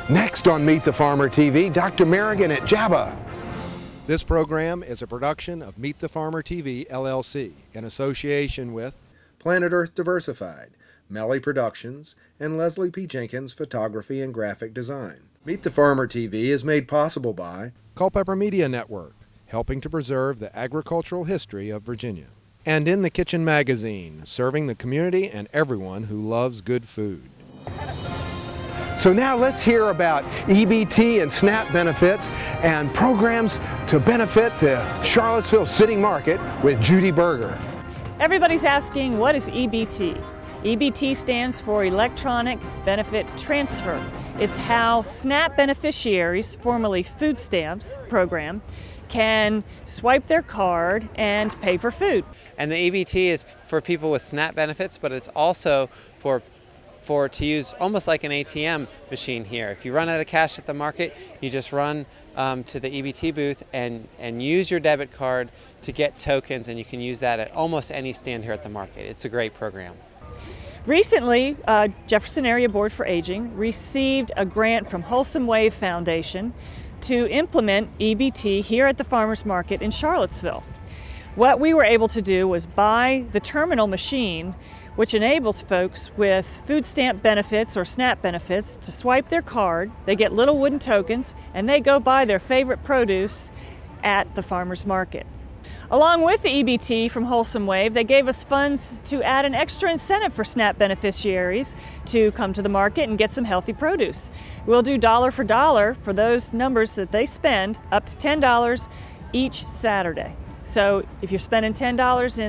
Next on Meet the Farmer TV, Dr. Merrigan at JABA. This program is a production of Meet the Farmer TV, LLC, in association with Planet Earth Diversified, Melly Productions, and Leslie P. Jenkins Photography and Graphic Design. Meet the Farmer TV is made possible by Culpeper Media Network, helping to preserve the agricultural history of Virginia. And In the Kitchen magazine, serving the community and everyone who loves good food. So now let's hear about EBT and SNAP benefits and programs to benefit the Charlottesville City Market with Judy Berger. Everybody's asking, what is EBT? EBT stands for Electronic Benefit Transfer. It's how SNAP beneficiaries, formerly food stamps program, can swipe their card and pay for food. And the EBT is for people with SNAP benefits, but it's also to use almost like an ATM machine here. If you run out of cash at the market, you just run to the EBT booth and use your debit card to get tokens, and you can use that at almost any stand here at the market. It's a great program. Recently, Jefferson Area Board for Aging received a grant from Wholesome Wave Foundation to implement EBT here at the Farmers Market in Charlottesville. What we were able to do was buy the terminal machine, which enables folks with food stamp benefits or SNAP benefits to swipe their card. They get little wooden tokens and they go buy their favorite produce at the farmers market. Along with the EBT from Wholesome Wave, they gave us funds to add an extra incentive for SNAP beneficiaries to come to the market and get some healthy produce. We'll do dollar for those numbers that they spend, up to $10 each Saturday. So if you're spending $10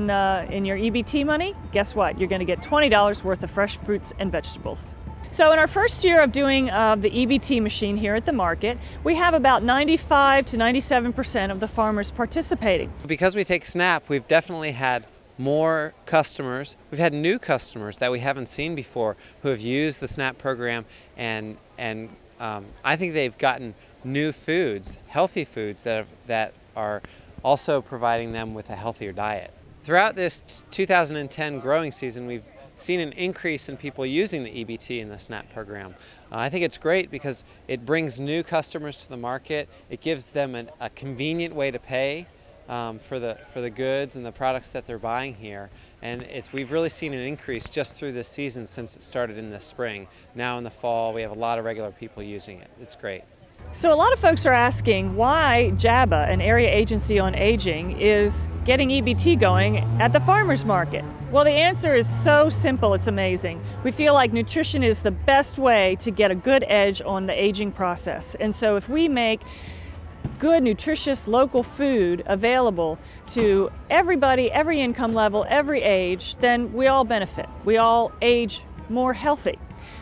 in your EBT money, guess what? You're going to get $20 worth of fresh fruits and vegetables. So in our first year of doing the EBT machine here at the market, we have about 95 to 97% of the farmers participating. Because we take SNAP, we've definitely had more customers. We've had new customers that we haven't seen before who have used the SNAP program, and I think they've gotten new foods, healthy foods that are also providing them with a healthier diet. Throughout this 2010 growing season, we've seen an increase in people using the EBT in the SNAP program. I think it's great because it brings new customers to the market. It gives them a convenient way to pay for the goods and the products that they're buying here. And we've really seen an increase just through this season since it started in the spring. Now in the fall, we have a lot of regular people using it. It's great. So a lot of folks are asking why JABA, an area agency on aging, is getting EBT going at the farmers market. Well, the answer is so simple, it's amazing. We feel like nutrition is the best way to get a good edge on the aging process. And so if we make good, nutritious, local food available to everybody, every income level, every age, then we all benefit. We all age more healthy.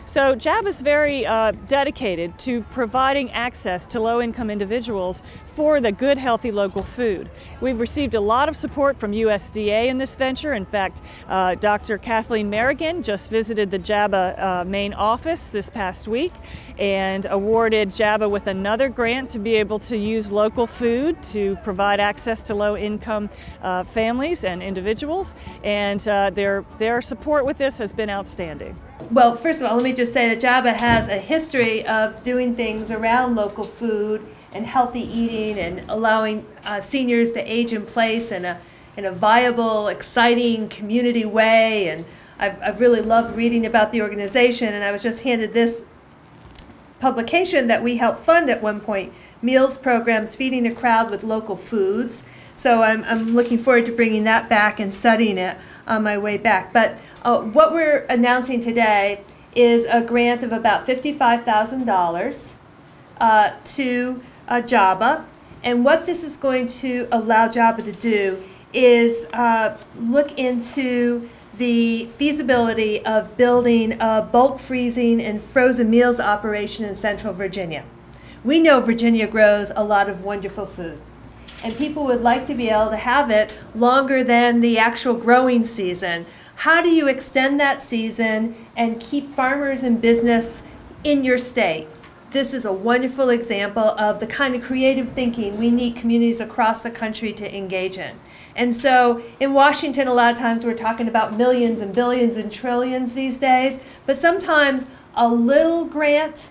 So JABA is very dedicated to providing access to low-income individuals for the good, healthy local food. We've received a lot of support from USDA in this venture. In fact, Dr. Kathleen Merrigan just visited the JABA main office this past week and awarded JABA with another grant to be able to use local food to provide access to low-income families and individuals. And their support with this has been outstanding. Well, first of all, let me just say that JABA has a history of doing things around local food and healthy eating and allowing seniors to age in place in a viable, exciting community way. And I've really loved reading about the organization, and I was just handed this publication that we helped fund at one point, Meals Programs Feeding a Crowd with Local Foods. So I'm looking forward to bringing that back and studying it on my way back. But what we're announcing today is a grant of about $55,000 to JABA. And what this is going to allow JABA to do is look into the feasibility of building a bulk freezing and frozen meals operation in Central Virginia. We know Virginia grows a lot of wonderful food, and people would like to be able to have it longer than the actual growing season. How do you extend that season and keep farmers in business in your state? This is a wonderful example of the kind of creative thinking we need communities across the country to engage in. And so in Washington, a lot of times we're talking about millions and billions and trillions these days, but sometimes a little grant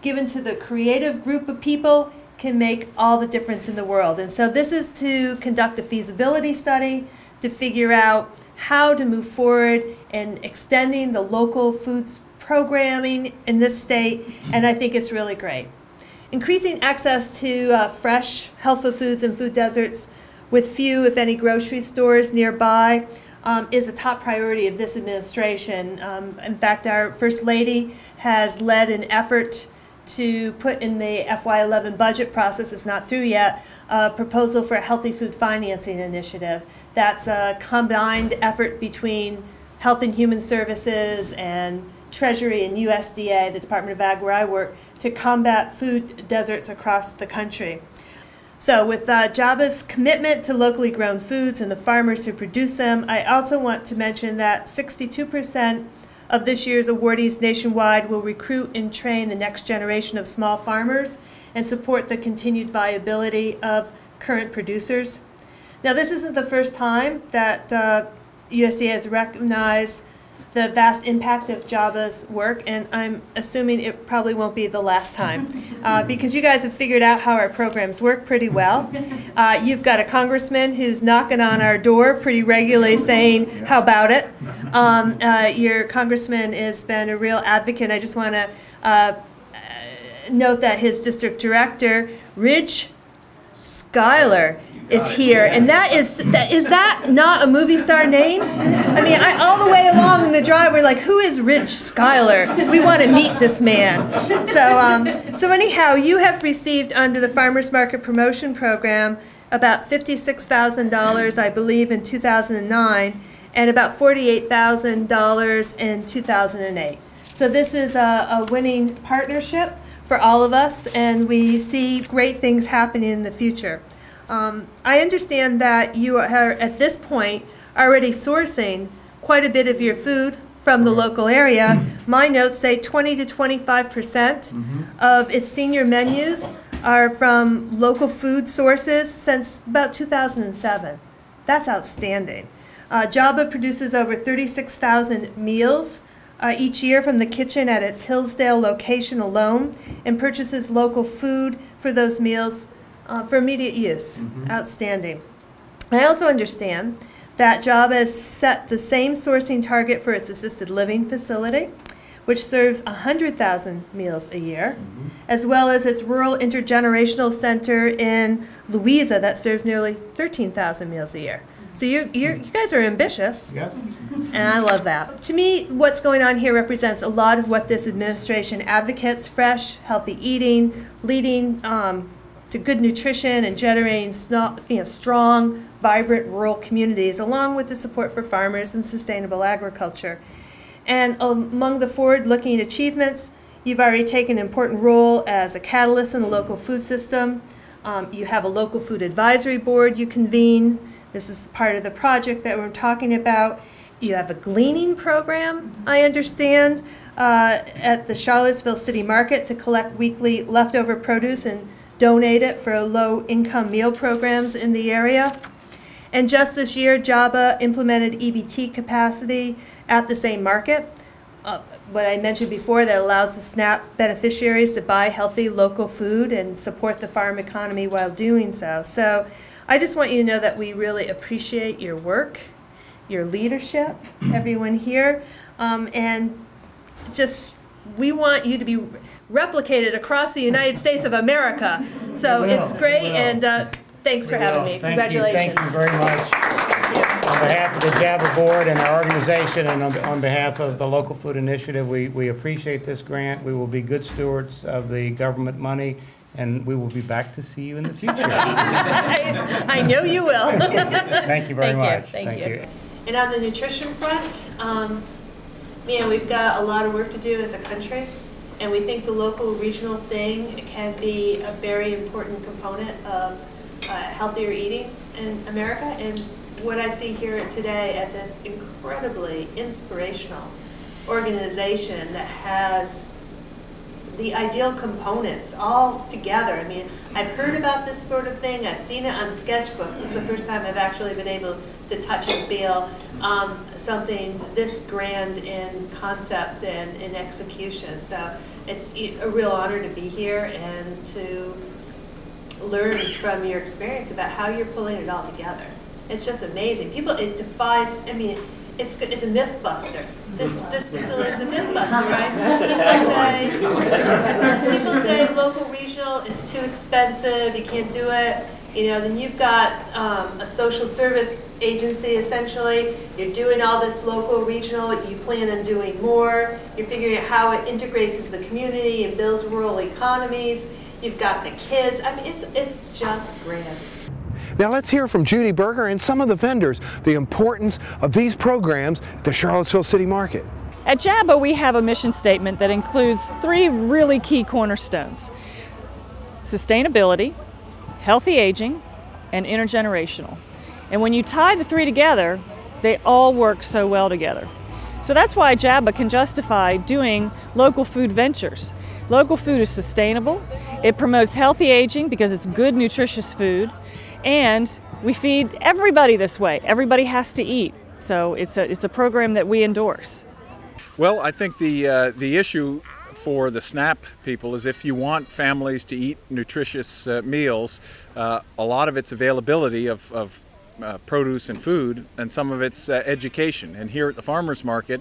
given to the creative group of people can make all the difference in the world. And so this is to conduct a feasibility study to figure out how to move forward in extending the local foods programming in this state, and I think it's really great. Increasing access to fresh, healthful foods and food deserts with few, if any, grocery stores nearby is a top priority of this administration. In fact, our First Lady has led an effort to put in the FY11 budget process, it's not through yet, a proposal for a healthy food financing initiative. That's a combined effort between Health and Human Services and Treasury and USDA, the Department of Ag where I work, to combat food deserts across the country. So with JABA's commitment to locally grown foods and the farmers who produce them, I also want to mention that 62% of this year's awardees nationwide will recruit and train the next generation of small farmers and support the continued viability of current producers. Now, this isn't the first time that USDA has recognized the vast impact of JABA's work, and I'm assuming it probably won't be the last time because you guys have figured out how our programs work pretty well. You've got a congressman who's knocking on our door pretty regularly saying, how about it? Your congressman has been a real advocate. I just want to note that his district director, Ridge Schuyler, is here, and is that not a movie star name? I mean, all the way along in the drive, we're like, who is Ridge Schuyler? We want to meet this man. So anyhow, you have received under the Farmers Market Promotion Program about $56,000, I believe, in 2009, and about $48,000 in 2008. So this is a winning partnership for all of us, and we see great things happening in the future. I understand that you are, at this point, already sourcing quite a bit of your food from the local area. My notes say 20 to 25% of its senior menus are from local food sources since about 2007. That's outstanding. JABA produces over 36,000 meals each year from the kitchen at its Hillsdale location alone, and purchases local food for those meals for immediate use. Outstanding. I also understand that JABA has set the same sourcing target for its assisted living facility, which serves 100,000 meals a year, as well as its rural intergenerational center in Louisa that serves nearly 13,000 meals a year. So you guys are ambitious. Yes. And I love that. To me, what's going on here represents a lot of what this administration advocates: fresh, healthy eating, leading to good nutrition, and generating strong, vibrant rural communities, along with the support for farmers and sustainable agriculture. And among the forward-looking achievements, you've already taken an important role as a catalyst in the local food system. You have a local food advisory board you convene. This is part of the project that we're talking about. You have a gleaning program, I understand, at the Charlottesville City Market to collect weekly leftover produce and donate it for low-income meal programs in the area. And just this year, JABA implemented EBT capacity at the same market. What I mentioned before, that allows the SNAP beneficiaries to buy healthy local food and support the farm economy while doing so. So I just want you to know that we really appreciate your work, your leadership, everyone here, and just we want you to be replicated across the United States of America. So it's great, and thanks for having me. Congratulations. Thank you very much. On behalf of the JABA board and our organization, and on behalf of the Local Food Initiative, we appreciate this grant. We will be good stewards of the government money, and we will be back to see you in the future. I know you will. Thank you very much. Thank you. And on the nutrition front, man, we've got a lot of work to do as a country, and we think the local regional thing can be a very important component of healthier eating in America. And what I see here today at this incredibly inspirational organization that has the ideal components all together. I mean, I've heard about this sort of thing, I've seen it on sketchbooks. This is the first time I've actually been able to touch and feel something this grand in concept and in execution. So it's a real honor to be here and to learn from your experience about how you're pulling it all together. It's just amazing. It defies, I mean, it's a myth buster. This facility is a myth buster, right? People say local, regional, it's too expensive, you can't do it. You know, then you've got a social service agency, essentially. You're doing all this local, regional. You plan on doing more. You're figuring out how it integrates into the community and builds rural economies. You've got the kids. I mean, it's just grand. Now let's hear from Judy Berger and some of the vendors the importance of these programs at the Charlottesville City Market. At JABA, we have a mission statement that includes 3 really key cornerstones: sustainability, healthy aging, and intergenerational. And when you tie the 3 together, they all work so well together. So that's why JABA can justify doing local food ventures. Local food is sustainable, it promotes healthy aging because it's good, nutritious food, and we feed everybody this way. Everybody has to eat. So it's a program that we endorse. Well, I think the issue for the SNAP people is if you want families to eat nutritious meals, a lot of it's availability of produce and food, and some of it's education. And here at the farmers market,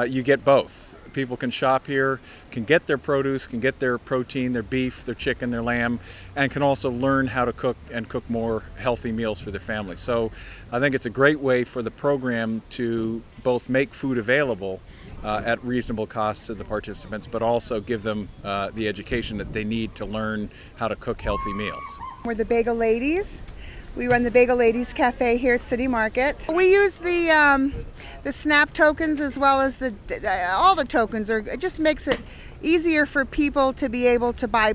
you get both. People can shop here, can get their produce, can get their protein, their beef, their chicken, their lamb, and can also learn how to cook and cook more healthy meals for their family. So I think it's a great way for the program to both make food available at reasonable cost to the participants, but also give them the education that they need to learn how to cook healthy meals. We're the Bagel Ladies. We run the Bagel Ladies Cafe here at City Market. We use the SNAP tokens as well as all the tokens. It just makes it easier for people to be able to buy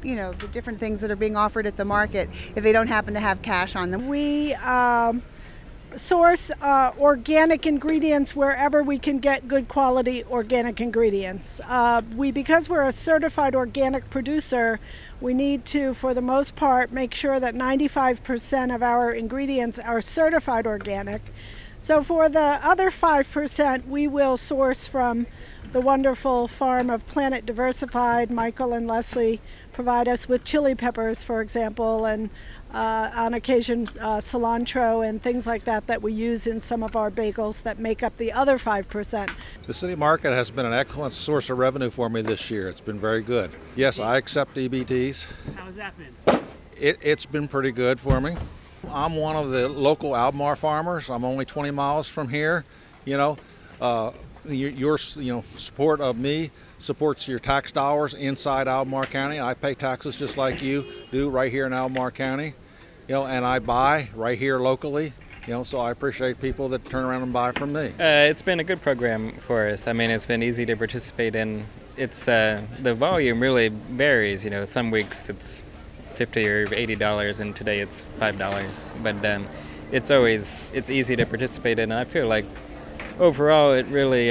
you know, the different things that are being offered at the market if they don't happen to have cash on them. We source organic ingredients wherever we can get good quality organic ingredients. Because we're a certified organic producer, we need to, for the most part, make sure that 95% of our ingredients are certified organic. So for the other 5%, we will source from the wonderful farm of Planet Diversified. Michael and Leslie provide us with chili peppers, for example, and on occasion cilantro and things like that that we use in some of our bagels that make up the other 5%. The City Market has been an excellent source of revenue for me this year. It's been very good. Yes, I accept EBTs. How's that been? It's been pretty good for me. I'm one of the local Albemarle farmers. I'm only 20 miles from here. You know, your support of me supports your tax dollars inside Albemarle County. I pay taxes just like you do right here in Albemarle County. You know, and I buy right here locally. You know, so I appreciate people that turn around and buy from me. It's been a good program for us. I mean, it's been easy to participate in. It's the volume really varies. You know, some weeks it's $50 or $80, and today it's $5. But it's easy to participate in, and I feel like overall it really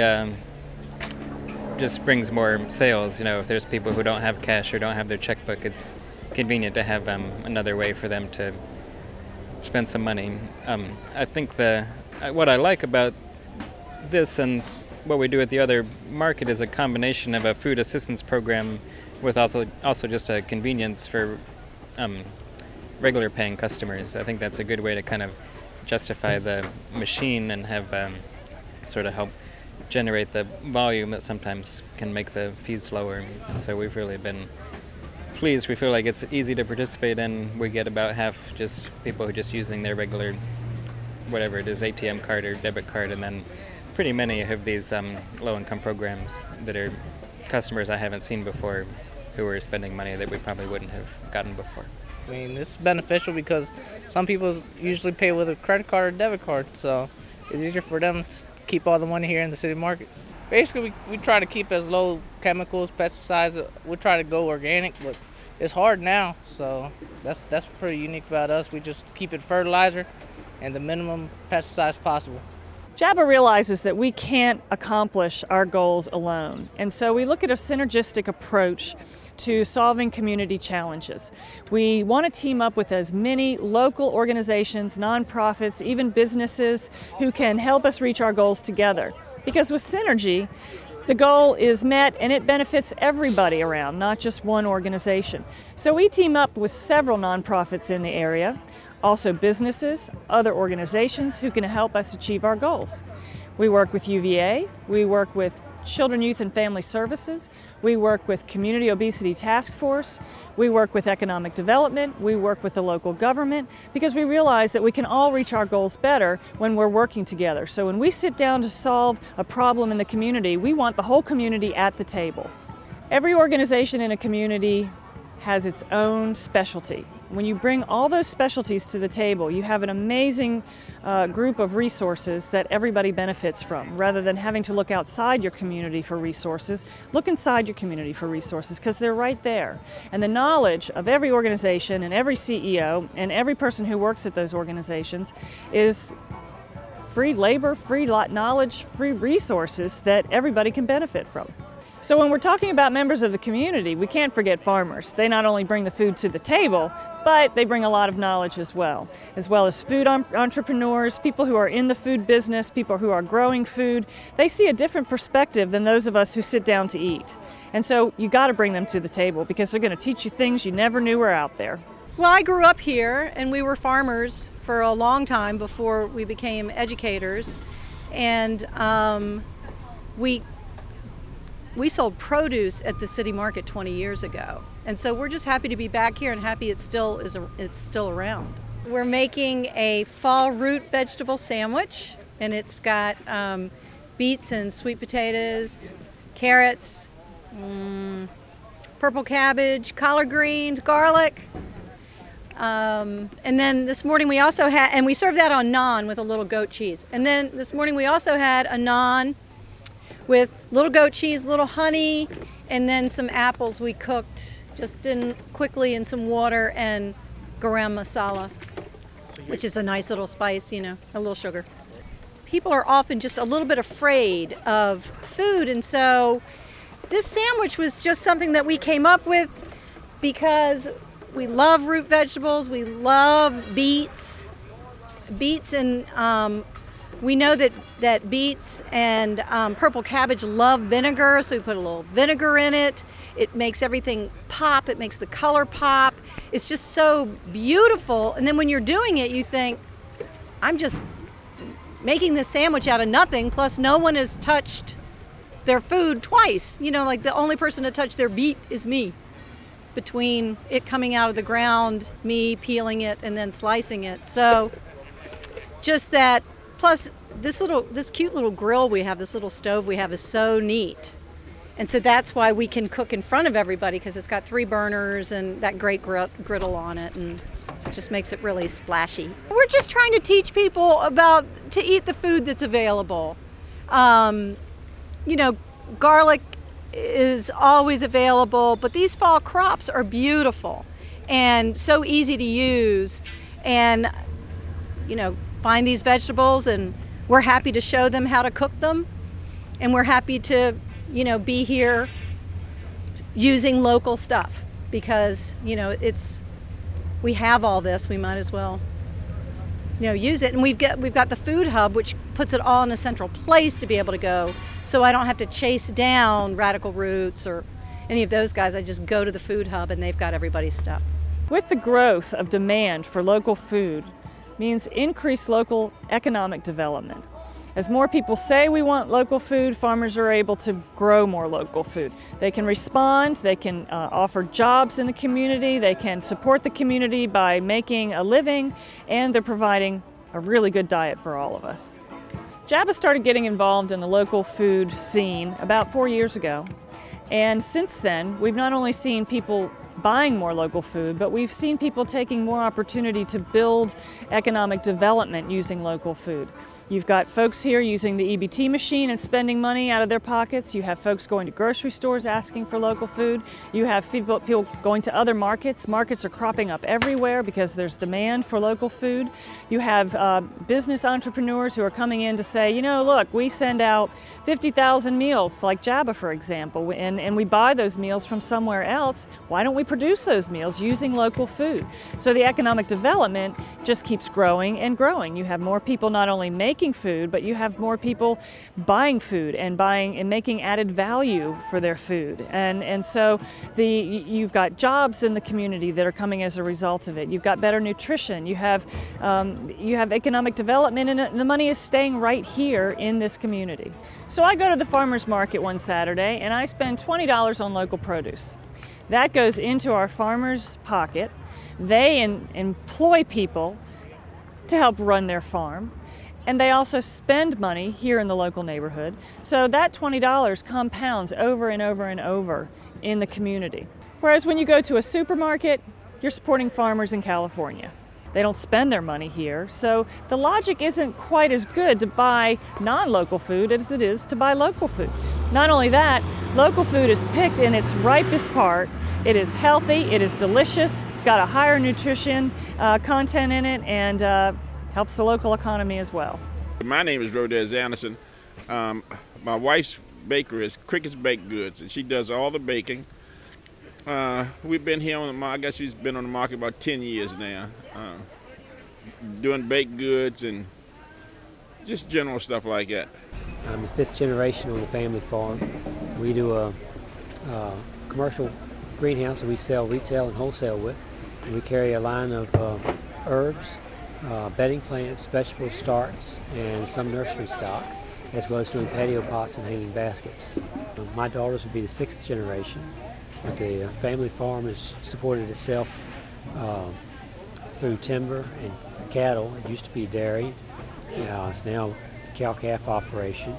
just brings more sales. You know, if there's people who don't have cash or don't have their checkbook, it's convenient to have another way for them to spend some money. I think what I like about this and what we do at the other market is a combination of a food assistance program with also just a convenience for regular paying customers. I think that's a good way to kind of justify the machine and have sort of help generate the volume that sometimes can make the fees lower. And so we've really been pleased. We feel like it's easy to participate in. We get about half just people who are just using their regular, whatever it is, ATM card or debit card, and then pretty many have these low-income programs that are customers I haven't seen before who are spending money that we probably wouldn't have gotten before. I mean, it's beneficial because some people usually pay with a credit card or debit card, so it's easier for them to keep all the money here in the city market. Basically, we try to keep as low chemicals, pesticides. We try to go organic, but it's hard now, so that's pretty unique about us. We just keep it fertilizer and the minimum pesticides possible. JABA realizes that we can't accomplish our goals alone, and so we look at a synergistic approach to solving community challenges. We want to team up with as many local organizations, nonprofits, even businesses who can help us reach our goals together. Because with synergy, the goal is met and it benefits everybody around, not just one organization. So we team up with several nonprofits in the area, also businesses, other organizations who can help us achieve our goals. We work with UVA, we work with Children, Youth and Family Services, we work with Community Obesity Task Force, we work with economic development, we work with the local government, because we realize that we can all reach our goals better when we're working together. So when we sit down to solve a problem in the community, we want the whole community at the table. Every organization in a community has its own specialty. When you bring all those specialties to the table, you have an amazing group of resources that everybody benefits from. Rather than having to look outside your community for resources, look inside your community for resources, because they're right there. And the knowledge of every organization and every CEO and every person who works at those organizations is free labor, free knowledge, free resources that everybody can benefit from. So when we're talking about members of the community, we can't forget farmers. They not only bring the food to the table, but they bring a lot of knowledge as well as food entrepreneurs, people who are in the food business, people who are growing food. They see a different perspective than those of us who sit down to eat. And so you got to bring them to the table, because they're going to teach you things you never knew were out there. Well, I grew up here and we were farmers for a long time before we became educators. And we sold produce at the city market 20 years ago. And so we're just happy to be back here and happy it's still around. We're making a fall root vegetable sandwich, and it's got beets and sweet potatoes, carrots, purple cabbage, collard greens, garlic. And then this morning we also had, and we served that on naan with a little goat cheese. And then this morning we also had a naan with little goat cheese, little honey, and then some apples we cooked just quickly in some water and garam masala, which is a nice little spice, you know, a little sugar. People are often just a little bit afraid of food, and so this sandwich was just something that we came up with because we love root vegetables, we love beets. And we know that beets and purple cabbage love vinegar, so we put a little vinegar in it. It makes everything pop, it makes the color pop. It's just so beautiful. And then when you're doing it, you think, I'm just making this sandwich out of nothing, plus no one has touched their food twice. You know, like the only person to touch their beet is me. Between it coming out of the ground, me peeling it, and then slicing it. So just that. Plus, this cute little grill we have, this little stove we have is so neat. And so that's why we can cook in front of everybody, because it's got 3 burners and that great griddle on it, and so it just makes it really splashy. We're just trying to teach people to eat the food that's available. You know, garlic is always available, but these fall crops are beautiful and so easy to use. And, you know, find these vegetables, and we're happy to show them how to cook them, and we're happy to, you know, be here using local stuff, because, you know, we have all this, we might as well, you know, use it. And we've got the food hub, which puts it all in a central place to be able to go, so I don't have to chase down Radical Roots or any of those guys. I just go to the food hub and they've got everybody's stuff. With the growth of demand for local food means increased local economic development. As more people say we want local food, farmers are able to grow more local food. They can respond, they can offer jobs in the community, they can support the community by making a living, and they're providing a really good diet for all of us. JABA started getting involved in the local food scene about 4 years ago. And since then, we've not only seen people buying more local food, but we've seen people taking more opportunity to build economic development using local food. You've got folks here using the EBT machine and spending money out of their pockets. You have folks going to grocery stores asking for local food. You have people going to other markets. Markets are cropping up everywhere because there's demand for local food. You have business entrepreneurs who are coming in to say, you know, look, we send out 50,000 meals, like JABA, for example, and we buy those meals from somewhere else. Why don't we produce those meals using local food? So the economic development just keeps growing and growing. You have more people not only making food, but you have more people buying food and making added value for their food. And so you've got jobs in the community that are coming as a result of it. You've got better nutrition. You have economic development, and the money is staying right here in this community. So I go to the farmers market one Saturday and I spend $20 on local produce. That goes into our farmers' pocket. They employ people to help run their farm, and they also spend money here in the local neighborhood. So that $20 compounds over and over and over in the community. Whereas when you go to a supermarket, you're supporting farmers in California. They don't spend their money here, so the logic isn't quite as good to buy non-local food as it is to buy local food. Not only that, local food is picked in its ripest part. It is healthy, it is delicious, it's got a higher nutrition content in it, and helps the local economy as well. My name is Rodez Anderson. My wife's bakery is Cricket's Baked Goods, and she does all the baking. We've been here on the market, I guess she's been on the market about 10 years now, doing baked goods and just general stuff like that. I'm the 5th generation on the family farm. We do a commercial greenhouse that we sell retail and wholesale with. And we carry a line of herbs, bedding plants, vegetable starts, and some nursery stock, as well as doing patio pots and hanging baskets. My daughters would be the 6th generation. But the family farm has supported itself through timber and cattle. It used to be dairy. It's now a cow-calf operation.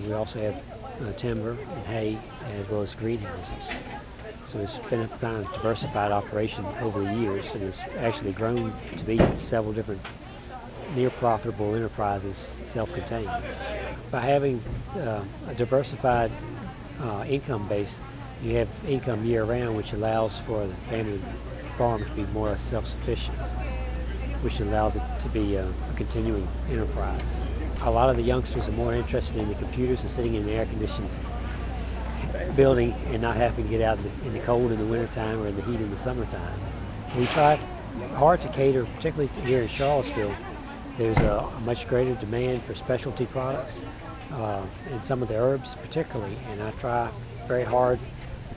We also have timber and hay, as well as greenhouses. So it's been a kind of diversified operation over the years, and it's actually grown to be several different near-profitable enterprises, self-contained. By having a diversified income base, you have income year-round, which allows for the family farm to be more or less self-sufficient, which allows it to be a continuing enterprise. A lot of the youngsters are more interested in the computers and sitting in an air-conditioned building and not having to get out in the cold in the wintertime or in the heat in the summertime. We try hard to cater, particularly here in Charlottesville. There's a much greater demand for specialty products and some of the herbs particularly, and I try very hard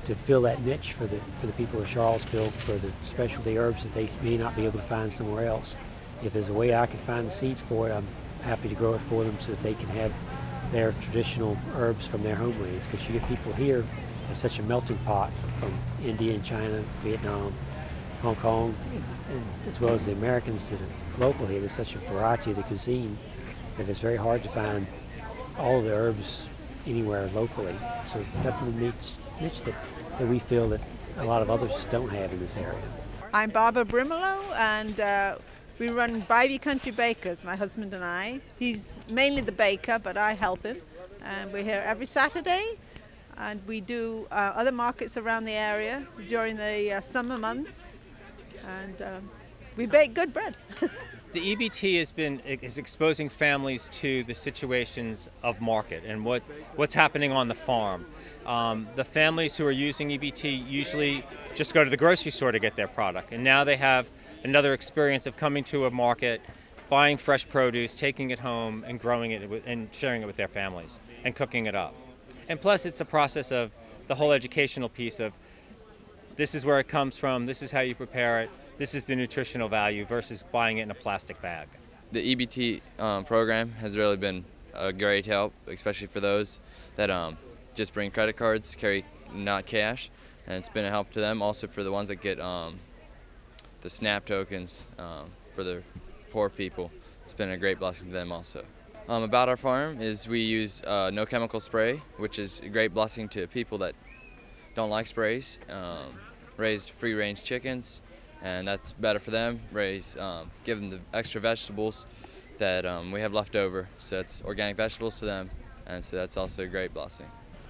to fill that niche for the people of Charlottesville for the specialty herbs that they may not be able to find somewhere else. If there's a way I can find the seeds for it, I'm happy to grow it for them so that they can have their traditional herbs from their homelands, because you get people here, it's such a melting pot from India and China, Vietnam, Hong Kong, and as well as the Americans that are local here. There's such a variety of the cuisine that it's very hard to find all of the herbs anywhere locally. So that's a niche that we feel that a lot of others don't have in this area. I'm Barbara Brimelow, and we run Bivey Country Bakers, my husband and I. He's mainly the baker, but I help him. And we're here every Saturday, and we do other markets around the area during the summer months, and we bake good bread. The EBT is exposing families to the situations of market and what's happening on the farm. The families who are using EBT usually just go to the grocery store to get their product, and now they have another experience of coming to a market, buying fresh produce, taking it home and growing it and sharing it with their families and cooking it up. And plus it's a process of the whole educational piece of this is where it comes from, this is how you prepare it, this is the nutritional value versus buying it in a plastic bag. The EBT program has really been a great help, especially for those that just bring credit cards, carry not cash, and it's been a help to them. Also for the ones that get the SNAP tokens for the poor people, it's been a great blessing to them also. About our farm is we use no chemical spray, which is a great blessing to people that don't like sprays. Raise free-range chickens, and that's better for them. Give them the extra vegetables that we have left over. So it's organic vegetables to them, and so that's also a great blessing.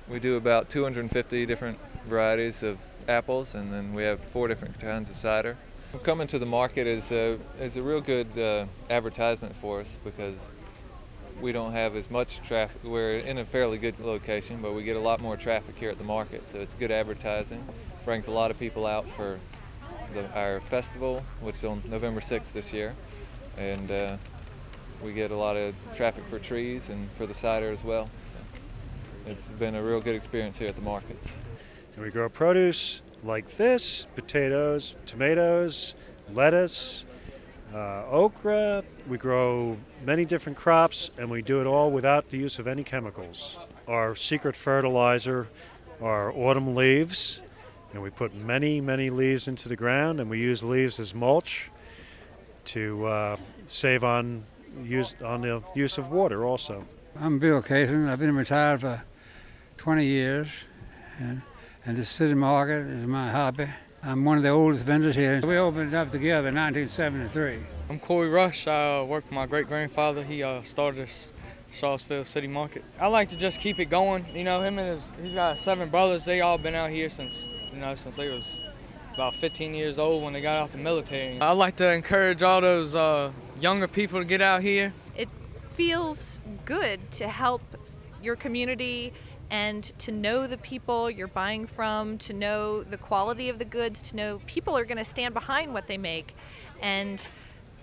We do about 250 different varieties of apples, and then we have 4 different kinds of cider. Coming to the market is a real good advertisement for us because we don't have as much traffic. We're in a fairly good location, but we get a lot more traffic here at the market, so it's good advertising. Brings a lot of people out for our festival, which is on November 6th this year, and we get a lot of traffic for trees and for the cider as well. So it's been a real good experience here at the markets. We grow produce like this: potatoes, tomatoes, lettuce, okra. We grow many different crops, and we do it all without the use of any chemicals. Our secret fertilizer are autumn leaves, and we put many, many leaves into the ground, and we use leaves as mulch to save on the use of water also. I'm Bill Cason. I've been retired for 20 years, and the city market is my hobby. I'm one of the oldest vendors here. We opened up together in 1973. I'm Corey Rush. I work for my great-grandfather. He started this Charlottesville City Market. I like to just keep it going. You know, he's got 7 brothers. They all been out here since they was about 15 years old when they got out the military. I like to encourage all those younger people to get out here. It feels good to help your community and to know the people you're buying from, to know the quality of the goods, to know people are going to stand behind what they make, and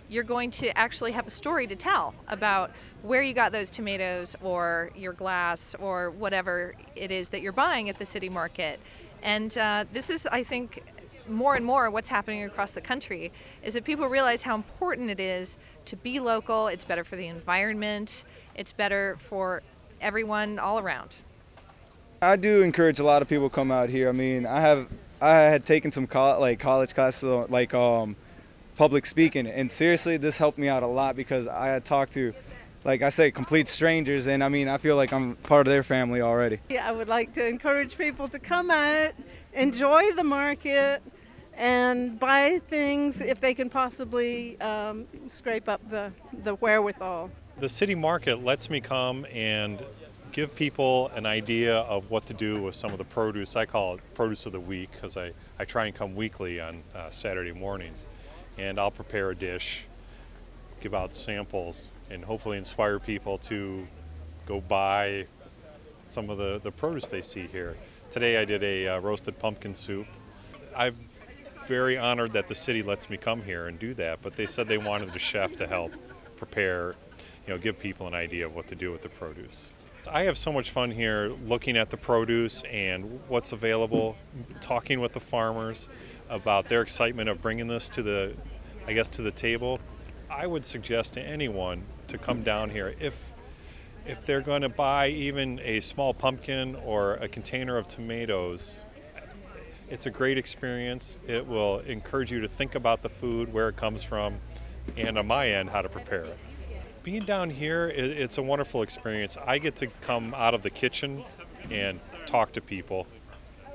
you're going to actually have a story to tell about where you got those tomatoes or your glass or whatever it is that you're buying at the city market. And this is, I think, more and more what's happening across the country, is that people realize how important it is to be local. It's better for the environment. It's better for everyone all around. I do encourage a lot of people to come out here. I mean, I had taken some college classes like public speaking, and seriously, this helped me out a lot because I had talked to, like I say, complete strangers, and I mean, I feel like I'm part of their family already. Yeah, I would like to encourage people to come out, enjoy the market, and buy things if they can possibly scrape up the wherewithal. The city market lets me come and give people an idea of what to do with some of the produce. I call it produce of the week because I try and come weekly on Saturday mornings, and I'll prepare a dish, give out samples, and hopefully inspire people to go buy some of the produce they see here. Today I did a roasted pumpkin soup. I'm very honored that the city lets me come here and do that, but they said they wanted a chef to help prepare, give people an idea of what to do with the produce. I have so much fun here looking at the produce and what's available, talking with the farmers about their excitement of bringing this to the table. I would suggest to anyone to come down here if they're going to buy even a small pumpkin or a container of tomatoes. It's a great experience. It will encourage you to think about the food, where it comes from, and on my end, how to prepare it. Being down here, it's a wonderful experience. I get to come out of the kitchen and talk to people,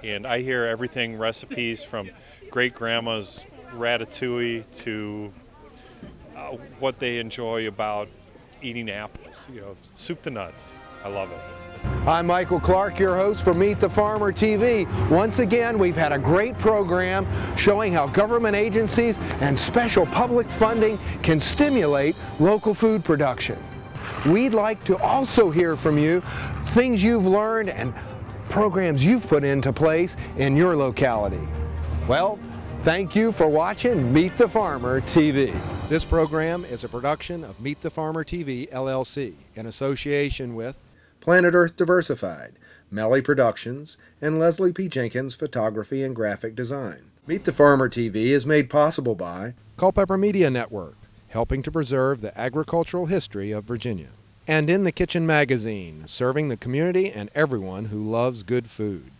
and I hear everything, recipes from great-grandma's ratatouille to what they enjoy about eating apples, soup to nuts. I love it. I'm Michael Clark, your host for Meet the Farmer TV. Once again, we've had a great program showing how government agencies and special public funding can stimulate local food production. We'd like to also hear from you things you've learned and programs you've put into place in your locality. Well, thank you for watching Meet the Farmer TV. This program is a production of Meet the Farmer TV, LLC, in association with Planet Earth Diversified, Melly Productions, and Leslie P. Jenkins Photography and Graphic Design. Meet the Farmer TV is made possible by Culpeper Media Network, helping to preserve the agricultural history of Virginia, and In the Kitchen magazine, serving the community and everyone who loves good food.